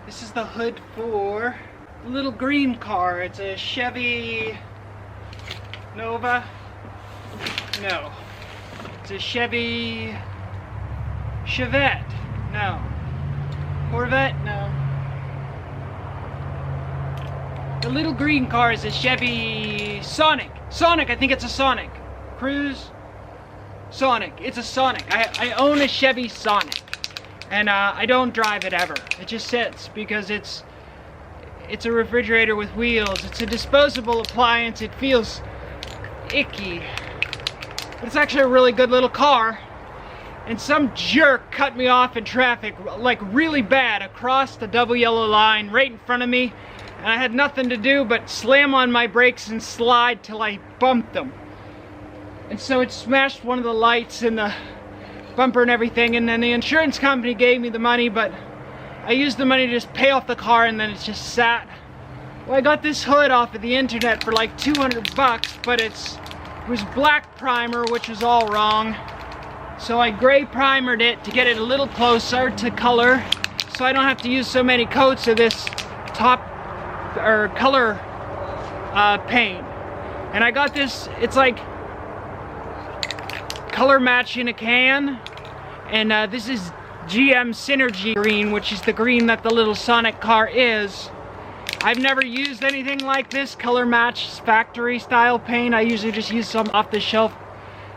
This is the hood for a little green car. It's a Chevy Nova. No. It's a Chevy Chevette. No. Corvette? No. The little green car is a Chevy Sonic. Sonic, I think it's a Sonic. Cruise? Sonic. It's a Sonic. I own a Chevy Sonic. And I don't drive it ever. It just sits because it's a refrigerator with wheels. It's a disposable appliance. It feels icky. But it's actually a really good little car. And some jerk cut me off in traffic, like really bad, across the double yellow line right in front of me. And I had nothing to do but slam on my brakes and slide till I bumped them. And so it smashed one of the lights and the bumper and everything, and then the insurance company gave me the money, but I used the money to just pay off the car, and then it just sat. Well, I got this hood off of the internet for like 200 bucks, but it was black primer, which was all wrong. So I gray primered it to get it a little closer to color, so I don't have to use so many coats of this top or color paint. And I got this, it's like color match in a can, and this is GM Synergy green, which is the green that the little Sonic car is. I've never used anything like this color match factory style paint. I usually just use some off the shelf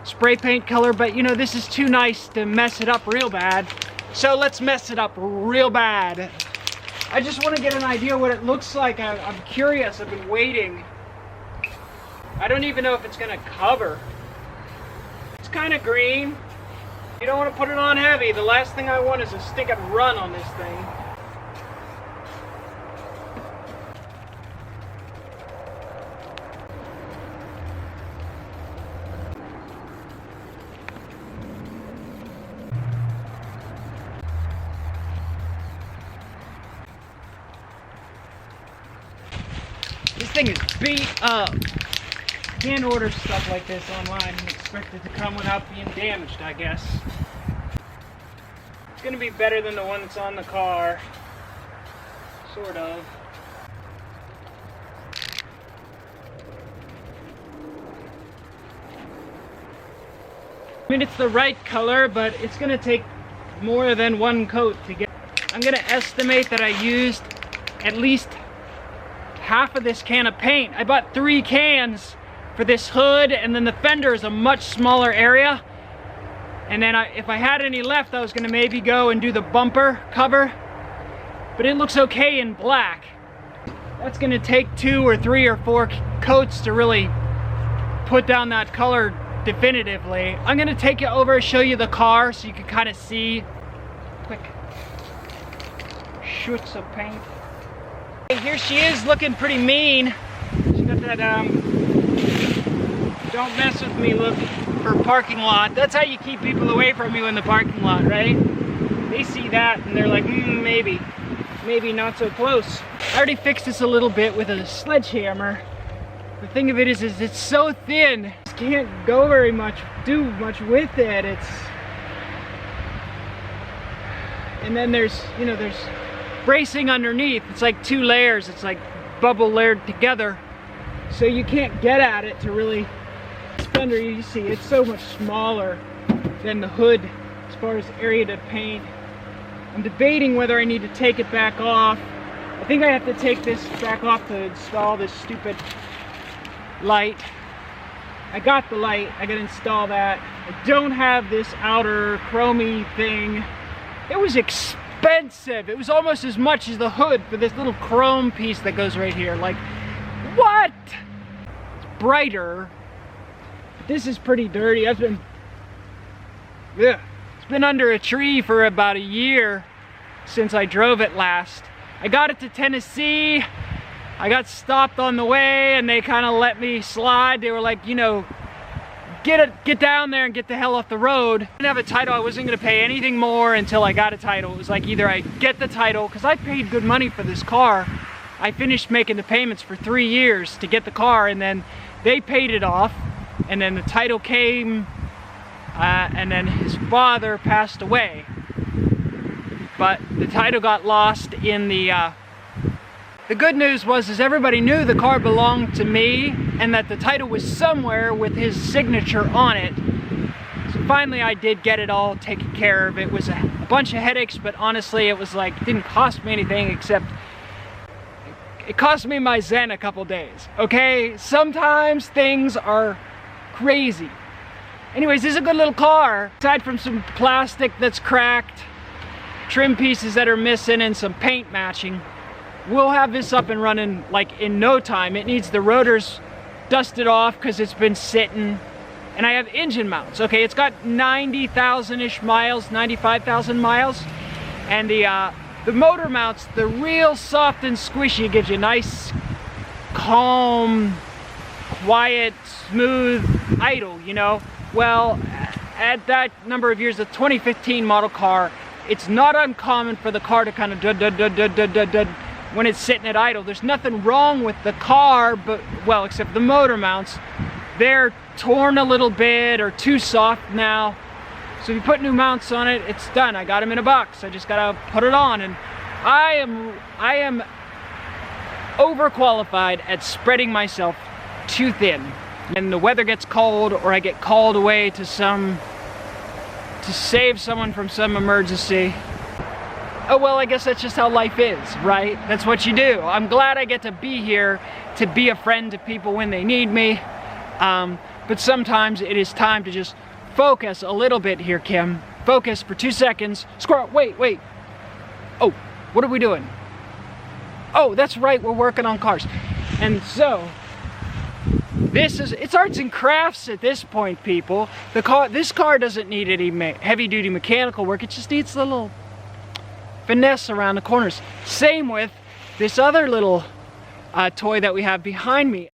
spray paint color, but you know, this is too nice to mess it up real bad, so let's mess it up real bad. I just want to get an idea what it looks like. I'm curious. I've been waiting. I don't even know if it's gonna cover. It's kind of green. You don't want to put it on heavy. The last thing I want is a stick and run on this thing. This thing is beat up. You can't order stuff like this online and expect it to come without being damaged, I guess. It's gonna be better than the one that's on the car. Sort of. I mean, it's the right color, but it's gonna take more than one coat to get. I'm gonna estimate that I used at least half of this can of paint. I bought 3 cans for this hood, and then the fender is a much smaller area. And then if I had any left, I was gonna maybe go and do the bumper cover, but it looks okay in black. That's gonna take 2 or 3 or 4 coats to really put down that color definitively. I'm gonna take you over and show you the car so you can kind of see. Quick shoots of paint. Here she is, looking pretty mean. She got that don't mess with me look for parking lot. That's how you keep people away from you in the parking lot, right? They see that and they're like, maybe not so close. I already fixed this a little bit with a sledgehammer. The thing of it is it's so thin, you can't go very much, do much with it. And then there's, you know, there's bracing underneath. It's like 2 layers. It's like bubble layered together, so you can't get at it to really. This fender, you see, it's so much smaller than the hood as far as area to paint. I'm debating whether I need to take it back off. I think I have to take this back off to install this stupid light. I got the light. I gotta install that. I don't have this outer chromey thing. It was expensive. It was almost as much as the hood for this little chrome piece that goes right here. Like, what? It's brighter. This is pretty dirty. It's been under a tree for about a year since I drove it last. I got it to Tennessee. I got stopped on the way and they kind of let me slide. They were like, you know, get down there and get the hell off the road. I didn't have a title. I wasn't gonna pay anything more until I got a title. It was like either I get the title, because I paid good money for this car. I finished making the payments for 3 years to get the car, and then they paid it off, and then the title came, and then his father passed away. but the title got lost in the good news was everybody knew the car belonged to me and that the title was somewhere with his signature on it. So finally I did get it all taken care of. It was a bunch of headaches, but honestly it was like, it didn't cost me anything except it cost me my Zen a couple days, okay? Sometimes things are crazy. Anyways, this is a good little car. Aside from some plastic that's cracked, trim pieces that are missing, and some paint matching, we'll have this up and running like in no time. It needs the rotors dusted off because it's been sitting. And I have engine mounts, okay? It's got 90,000-ish miles, 95,000 miles. And the motor mounts, the real soft and squishy, gives you a nice, calm, quiet, smooth idle, you know? Well, at that number of years, the 2015 model car, it's not uncommon for the car to kind of dud when it's sitting at idle. There's nothing wrong with the car, but, well, except the motor mounts. They're torn a little bit or too soft now. So if you put new mounts on it, it's done. I got them in a box. I just gotta put it on, and I am overqualified at spreading myself too thin. And the weather gets cold, or I get called away to save someone from some emergency. Oh well, I guess that's just how life is, right? That's what you do. I'm glad I get to be here to be a friend to people when they need me. But sometimes it is time to just focus a little bit here, Kim. Focus for 2 seconds. Squirrel, wait. Oh, what are we doing? Oh, that's right, we're working on cars. And so, it's arts and crafts at this point, people. This car doesn't need any heavy-duty mechanical work. It just needs a little finesse around the corners. Same with this other little toy that we have behind me.